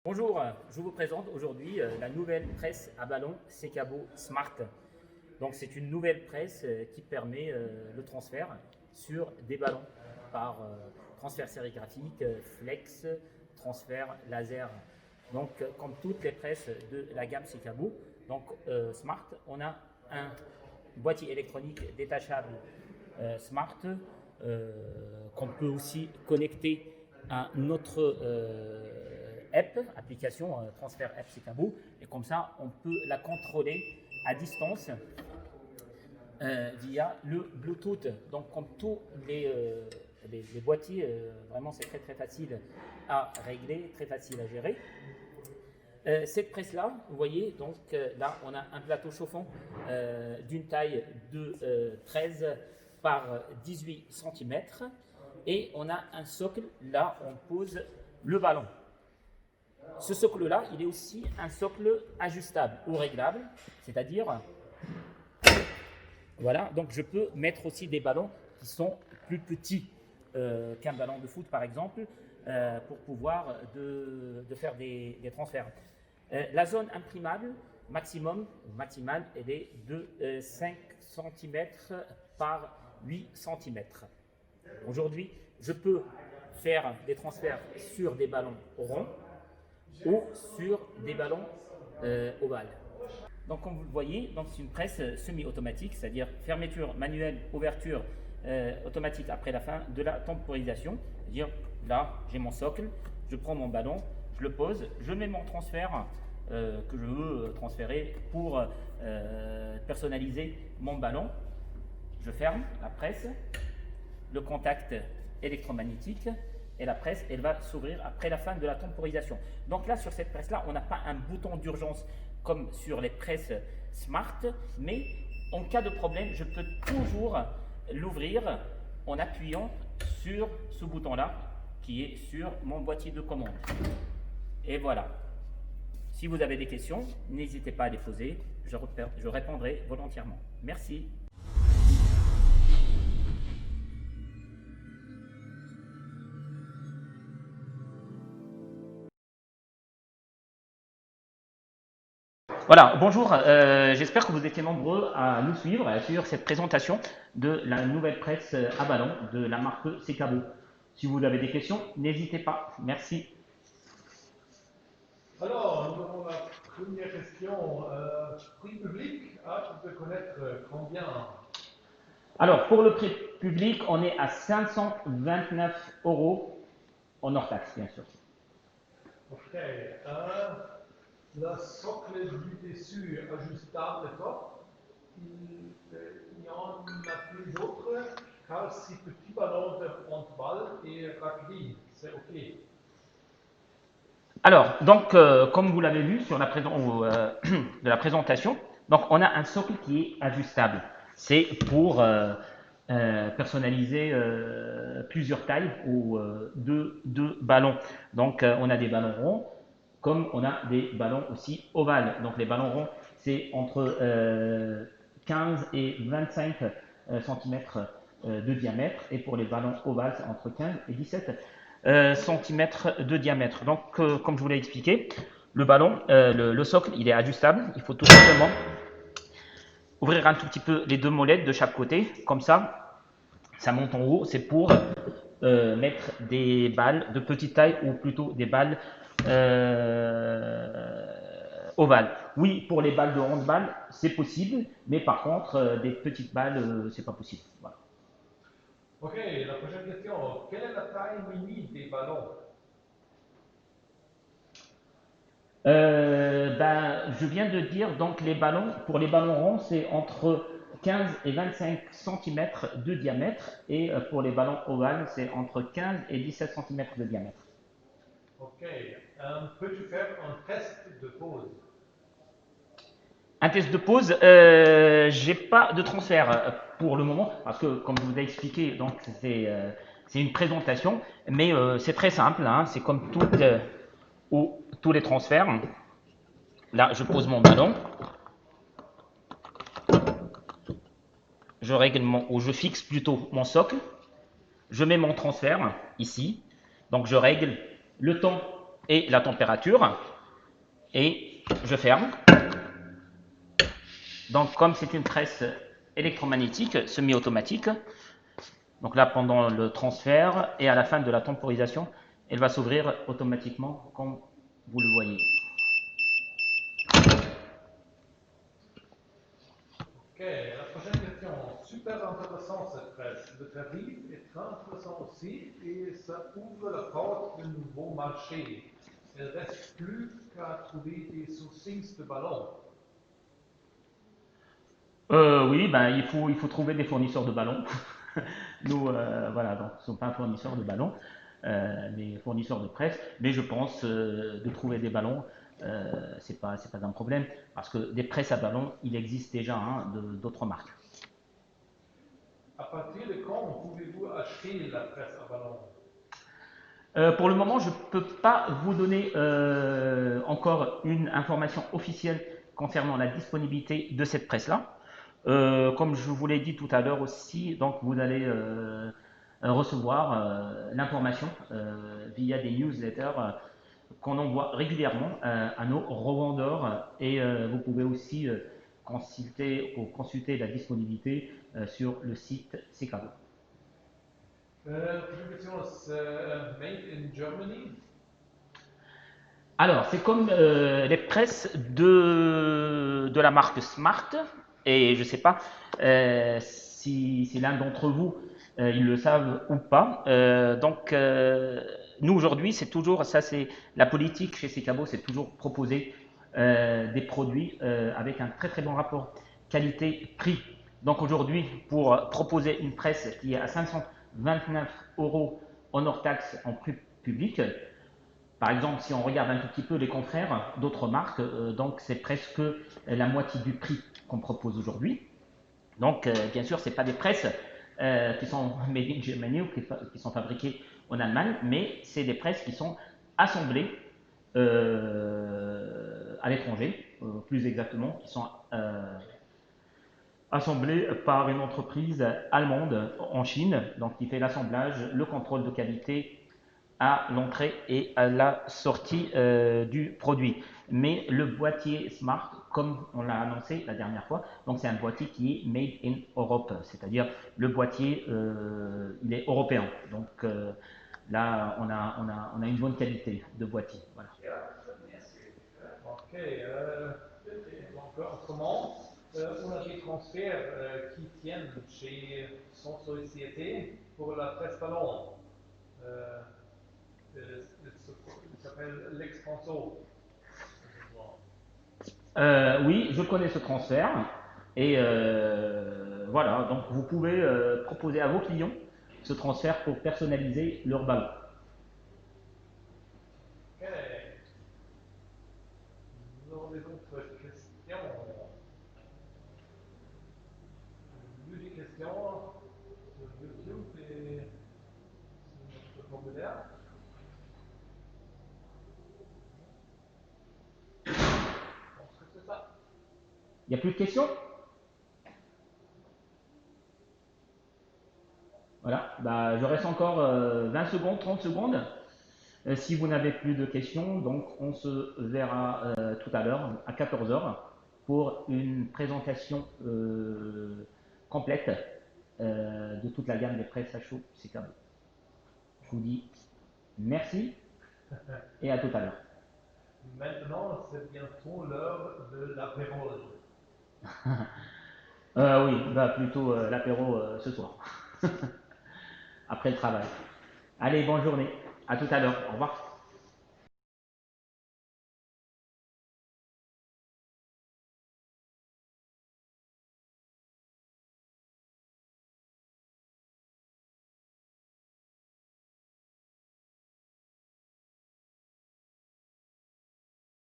Bonjour, je vous présente aujourd'hui la nouvelle presse à ballon Secabo Smart. Donc c'est une nouvelle presse qui permet le transfert sur des ballons par transfert sérigraphique, flex, transfert laser. Donc comme toutes les presses de la gamme Secabo, donc Smart, on a un boîtier électronique détachable Smart qu'on peut aussi connecter à notre application transfert app Secabo, et comme ça on peut la contrôler à distance via le Bluetooth. Donc comme tous les boîtiers, vraiment c'est très facile à régler, très facile à gérer. Cette presse là, vous voyez, donc là on a un plateau chauffant d'une taille de 13 par 18 cm et on a un socle, là on pose le ballon. Ce socle-là, il est aussi un socle ajustable ou réglable, c'est-à-dire, voilà, donc je peux mettre aussi des ballons qui sont plus petits qu'un ballon de foot par exemple, pour pouvoir de faire des transferts. La zone imprimable maximale, elle est de 5 cm par 8 cm. Aujourd'hui, je peux faire des transferts sur des ballons ronds ou sur des ballons ovales. Donc comme vous le voyez, c'est une presse semi-automatique, c'est-à-dire fermeture manuelle, ouverture automatique après la fin de la temporisation. C'est-à-dire là, j'ai mon socle, je prends mon ballon, je le pose, je mets mon transfert que je veux transférer pour personnaliser mon ballon. Je ferme la presse, le contact électromagnétique, et la presse, elle va s'ouvrir après la fin de la temporisation. Donc là, sur cette presse-là, on n'a pas un bouton d'urgence comme sur les presses Smart, mais en cas de problème, je peux toujours l'ouvrir en appuyant sur ce bouton-là qui est sur mon boîtier de commande. Et voilà. Si vous avez des questions, n'hésitez pas à les poser, je répondrai volontiers. Merci. Voilà, bonjour, j'espère que vous étiez nombreux à nous suivre sur cette présentation de la nouvelle presse à ballon de la marque Secabo. Si vous avez des questions, n'hésitez pas. Merci. Alors, nous avons la première question. Prix public, tu peux connaître combien? Alors, pour le prix public, on est à 529 € en hors taxe, bien sûr. Ok. La socle du dessus ajustable top, il y en a plus d'autres, car si petit ballon de handball et rugby, c'est ok. Alors, donc, comme vous l'avez vu sur de la présentation, donc on a un socle qui est ajustable. C'est pour personnaliser plusieurs tailles ou deux ballons. Donc, on a des ballons ronds, comme on a des ballons aussi ovales. Donc, les ballons ronds, c'est entre 15 et 25 cm de diamètre, et pour les ballons ovales, c'est entre 15 et 17 cm de diamètre. Donc, comme je vous l'ai expliqué, le ballon, le socle, il est ajustable. Il faut tout simplement ouvrir un tout petit peu les deux molettes de chaque côté, comme ça monte en haut. C'est pour mettre des balles de petite taille, ou plutôt des balles ovales. Oui, pour les balles de handball, c'est possible, mais par contre, des petites balles, c'est pas possible. Voilà. Ok, la prochaine question. Quelle est la taille limite des ballons? Je viens de dire, donc les ballons, pour les ballons ronds, c'est entre 15 et 25 cm de diamètre, et pour les ballons ovales, c'est entre 15 et 17 cm de diamètre. Ok. Peux-tu faire un test de pose? Un test de pose, j'ai pas de transfert pour le moment, parce que comme je vous ai expliqué, donc c'est une présentation, mais c'est très simple, hein, c'est comme tous les transferts. Là, je pose mon ballon, je fixe plutôt mon socle, je mets mon transfert ici, donc je règle le temps et la température. Et je ferme. Donc, comme c'est une presse électromagnétique, semi-automatique, donc là, pendant le transfert et à la fin de la temporisation, elle va s'ouvrir automatiquement, comme vous le voyez. Ok, la prochaine question. Super intéressant cette presse. Le tarif est très intéressant aussi et ça ouvre la porte d'un nouveau marché. Il ne reste plus qu'à trouver des sourcings de ballons. Oui, ben, il faut trouver des fournisseurs de ballons. Nous, voilà, donc, nous ne sommes pas fournisseurs de ballons, mais fournisseurs de presse. Mais je pense de trouver des ballons, c'est pas un problème, parce que des presses à ballons, il existe déjà hein, d'autres marques. À partir de quand pouvez-vous acheter la presse à ballons? Pour le moment, je ne peux pas vous donner encore une information officielle concernant la disponibilité de cette presse-là. Comme je vous l'ai dit tout à l'heure aussi, donc vous allez recevoir l'information via des newsletters qu'on envoie régulièrement à nos revendeurs et vous pouvez aussi consulter la disponibilité sur le site Secado. Prochaine question, c'est Made in Germany. Alors, c'est comme les presses de la marque Smart, et je ne sais pas si l'un d'entre vous, ils le savent ou pas. Nous aujourd'hui, c'est toujours, ça c'est la politique chez Secabo, c'est toujours proposer des produits avec un très très bon rapport qualité-prix. Donc aujourd'hui, pour proposer une presse qui est à 529 € en hors taxe en prix public, par exemple, si on regarde un tout petit peu les confrères d'autres marques, donc c'est presque la moitié du prix qu'on propose aujourd'hui. Donc, bien sûr, ce n'est pas des presses qui sont made in Germany ou qui sont fabriquées en Allemagne, mais c'est des presses qui sont assemblées à l'étranger, plus exactement, qui sont assemblées par une entreprise allemande en Chine, donc qui fait l'assemblage, le contrôle de qualité à l'entrée et à la sortie du produit. Mais le boîtier Smart, comme on l'a annoncé la dernière fois, donc c'est un boîtier qui est made in Europe, c'est-à-dire le boîtier il est européen. Donc là on a une bonne qualité de boîtier. Voilà. Ok, donc autrement, on a des transferts qui tiennent chez son société pour la presse ballon. Il s'appelle l'Expanso. Oui, je connais ce transfert et voilà, donc vous pouvez proposer à vos clients ce transfert pour personnaliser leur ballon. Ok. Nous avons des autres questions. J'ai vu des questions sur YouTube et sur notre formulaire. Je pense que c'est ça. Il n'y a plus de questions? Voilà, bah, je reste encore 20 secondes, 30 secondes. Si vous n'avez plus de questions, donc on se verra tout à l'heure à 14 heures pour une présentation complète de toute la gamme des presses à chaud Secabo. Je vous dis merci et à tout à l'heure. Maintenant, c'est bientôt l'heure de l'apéro. Oui, bah plutôt l'apéro ce soir, après le travail. Allez, bonne journée, à tout à l'heure, au revoir.